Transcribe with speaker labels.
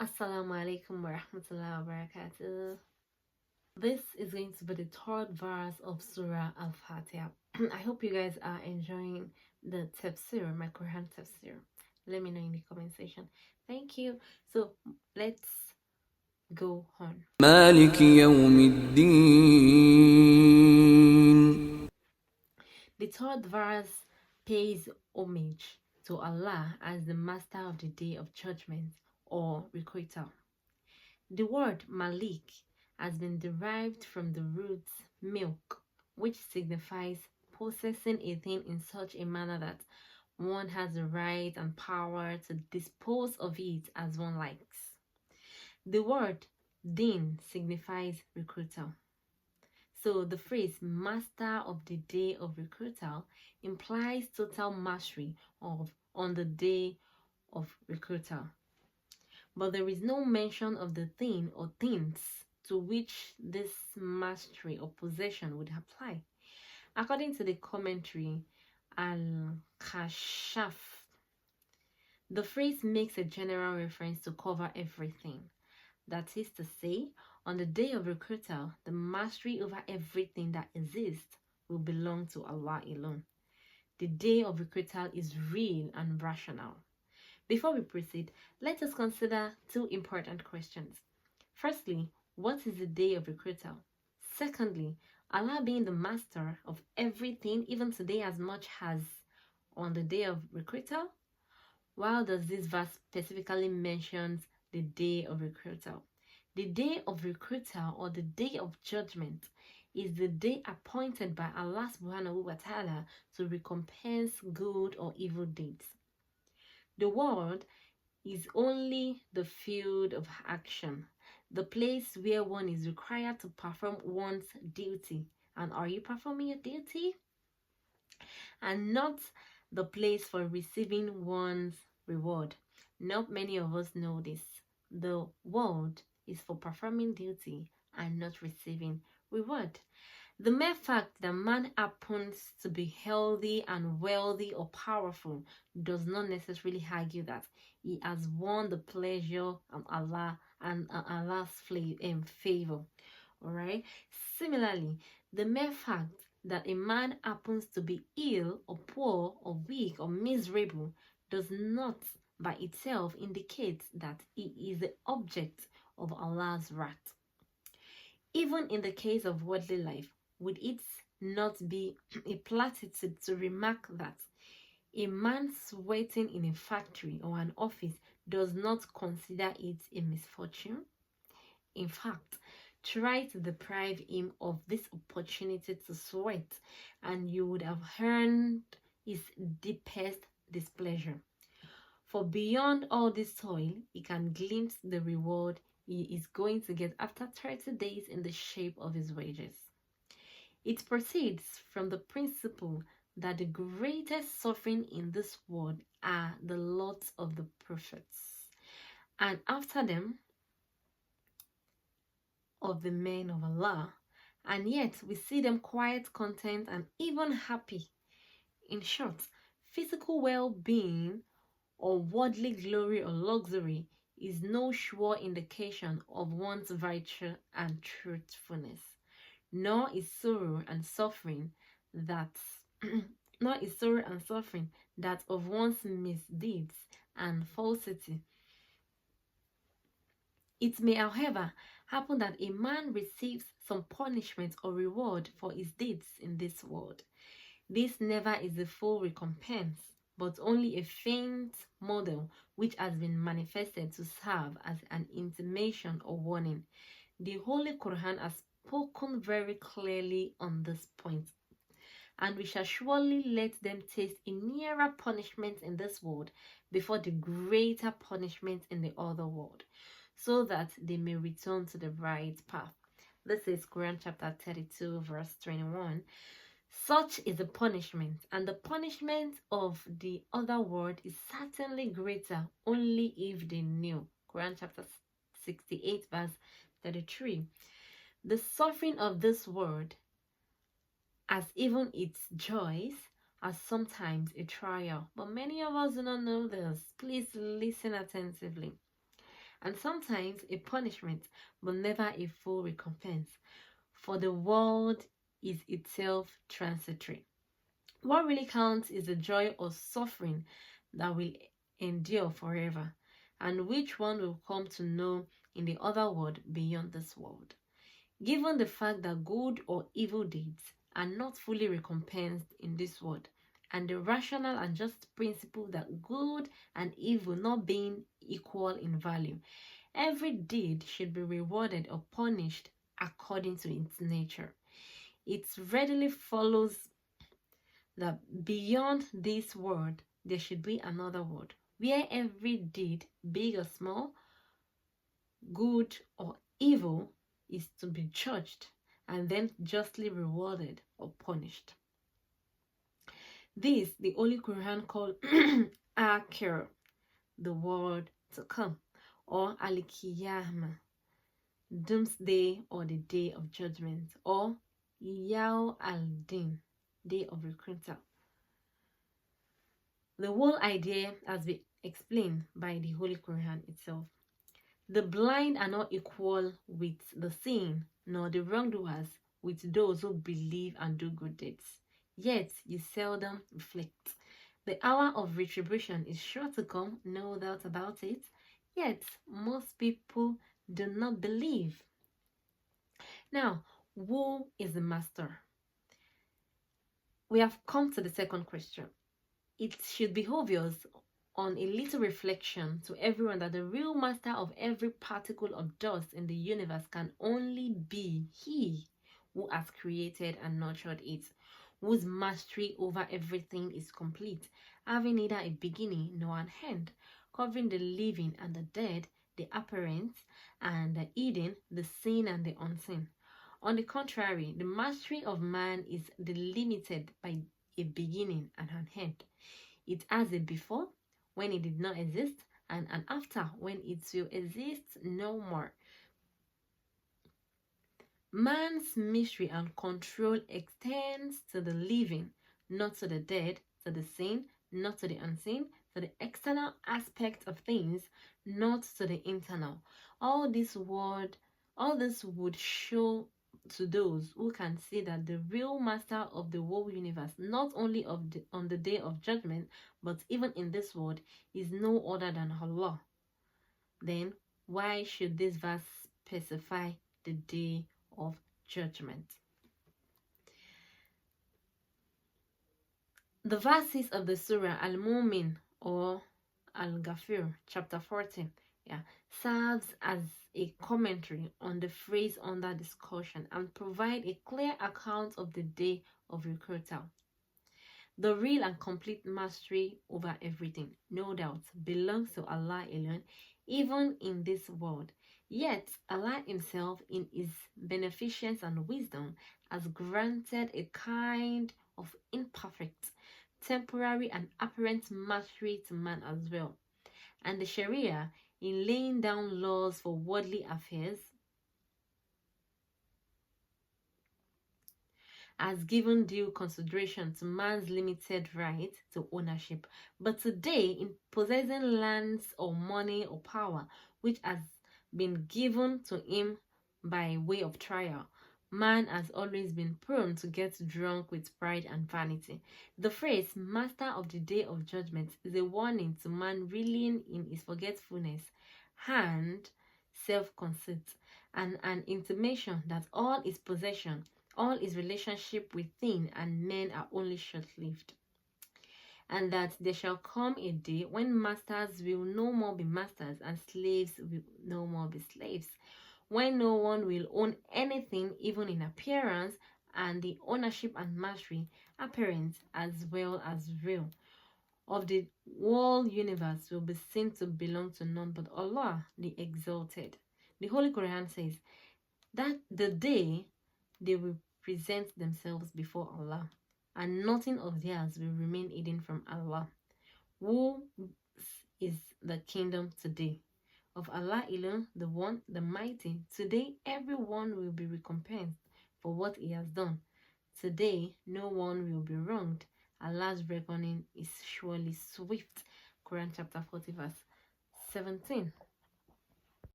Speaker 1: Assalamu alaikum wa rahmatullahi wa barakatuh. This is going to be the third verse of Surah Al-Fathia. I hope you guys are enjoying the tefsir, my Quran tefsir. Let me know in the comment section. Thank you. So let's go on.
Speaker 2: مالك يوم الدين.
Speaker 1: The third verse pays homage to Allah as the master of the day of judgment or requital. The word Malik has been derived from the root milk, which signifies possessing a thing in such a manner that one has the right and power to dispose of it as one likes. The word din signifies recruiter. So the phrase master of the day of recruital implies total mastery on the day of recruital. But there is no mention of the thing or things to which this mastery or possession would apply. According to the commentary Al-Kashaf, the phrase makes a general reference to cover everything. That is to say, on the day of recruital, the mastery over everything that exists will belong to Allah alone. The day of recruital is real and rational. Before we proceed, let us consider two important questions. Firstly, what is the day of recruital? Secondly, Allah being the master of everything, even today as much as on the day of recruital? Why does this verse specifically mention the day of recruital? The day of recruital or the day of judgment is the day appointed by Allah subhanahu wa ta'ala to recompense good or evil deeds. The world is only the field of action, the place where one is required to perform one's duty. And are you performing your duty? And not the place for receiving one's reward. Not many of us know this. The world is for performing duty and not receiving reward. The mere fact that man happens to be healthy and wealthy or powerful does not necessarily argue that he has won the pleasure of Allah and Allah's favor. Alright? Similarly, the mere fact that a man happens to be ill or poor or weak or miserable does not by itself indicate that he is the object of Allah's wrath. Even in the case of worldly life, would it not be a platitude to remark that a man sweating in a factory or an office does not consider it a misfortune? In fact, try to deprive him of this opportunity to sweat, and you would have earned his deepest displeasure. For beyond all this toil, he can glimpse the reward he is going to get after 30 days in the shape of his wages. It proceeds from the principle that the greatest suffering in this world are the lots of the prophets, and after them of the men of Allah, and yet we see them quiet, content, and even happy. In short, physical well-being or worldly glory or luxury is no sure indication of one's virtue and truthfulness, nor is sorrow and suffering that of one's misdeeds and falsity. It may, however, happen that a man receives some punishment or reward for his deeds in this world. This never is the full recompense, but only a faint model which has been manifested to serve as an intimation or warning. The Holy Quran has spoken very clearly on this point, and we shall surely let them taste a nearer punishment in this world before the greater punishment in the other world, so that they may return to the right path. This is Quran chapter 32, verse 21. Such is the punishment, and the punishment of the other world is certainly greater only if they knew. Quran chapter 68, verse 33. The suffering of this world, as even its joys, are sometimes a trial. But many of us do not know this. Please listen attentively. and sometimes a punishment, but never a full recompense. For the world is itself transitory. What really counts is the joy or suffering that will endure forever, and which one will come to know in the other world beyond this world. Given the fact that good or evil deeds are not fully recompensed in this world, and the rational and just principle that good and evil not being equal in value, every deed should be rewarded or punished according to its nature. It readily follows that beyond this world, there should be another world where every deed, big or small, good or evil, is to be judged and then justly rewarded or punished. This the Holy Quran called Akhir, the world to come, or Al-Qiyamah, doomsday or the day of judgment, or Yaw al-Din, day of recruiter. The whole idea has been explained by the Holy Quran itself. The blind are not equal with the seeing, nor the wrongdoers with those who believe and do good deeds. Yet you seldom reflect. The hour of retribution is sure to come, no doubt about it. Yet most people do not believe. Now, who is the master? We have come to the second question. It should be obvious on a little reflection to everyone that the real master of every particle of dust in the universe can only be He who has created and nurtured it, whose mastery over everything is complete, having neither a beginning nor an end, covering the living and the dead, the apparent and the hidden, the seen and the unseen. On the contrary, the mastery of man is delimited by a beginning and an end. It has a before, when it did not exist, and an after, when it will exist no more. Man's mystery and control extends to the living, not to the dead, to the seen, not to the unseen, to the external aspects of things, not to the internal. All this would show to those who can see that the real master of the whole universe, not only on the day of judgment, but even in this world, is no other than Allah. Then why should this verse specify the day of judgment? The verses of the Surah Al-Mu'min or Al-Ghafir, chapter 14, serves as a commentary on the phrase under discussion and provide a clear account of the day of recruital. The real and complete mastery over everything, no doubt, belongs to Allah alone, even in this world. Yet, Allah Himself, in His beneficence and wisdom, has granted a kind of imperfect, temporary and apparent mastery to man as well. And the Sharia, in laying down laws for worldly affairs, has given due consideration to man's limited right to ownership. But today, in possessing lands or money or power, which has been given to him by way of trial, man has always been prone to get drunk with pride and vanity. The phrase master of the day of judgment is a warning to man reeling in his forgetfulness and self-conceit, and an intimation that all his possession, all his relationship with things and men are only short-lived, and that there shall come a day when masters will no more be masters and slaves will no more be slaves, when no one will own anything even in appearance, and the ownership and mastery apparent as well as real of the whole universe will be seen to belong to none but Allah, the Exalted. The Holy Quran says that the day they will present themselves before Allah, and nothing of theirs will remain hidden from Allah. Who is the kingdom today? Of Allah alone, the One, the Mighty. Today, everyone will be recompensed for what he has done. Today, no one will be wronged. Allah's reckoning is surely swift. Quran chapter 40 verse 17.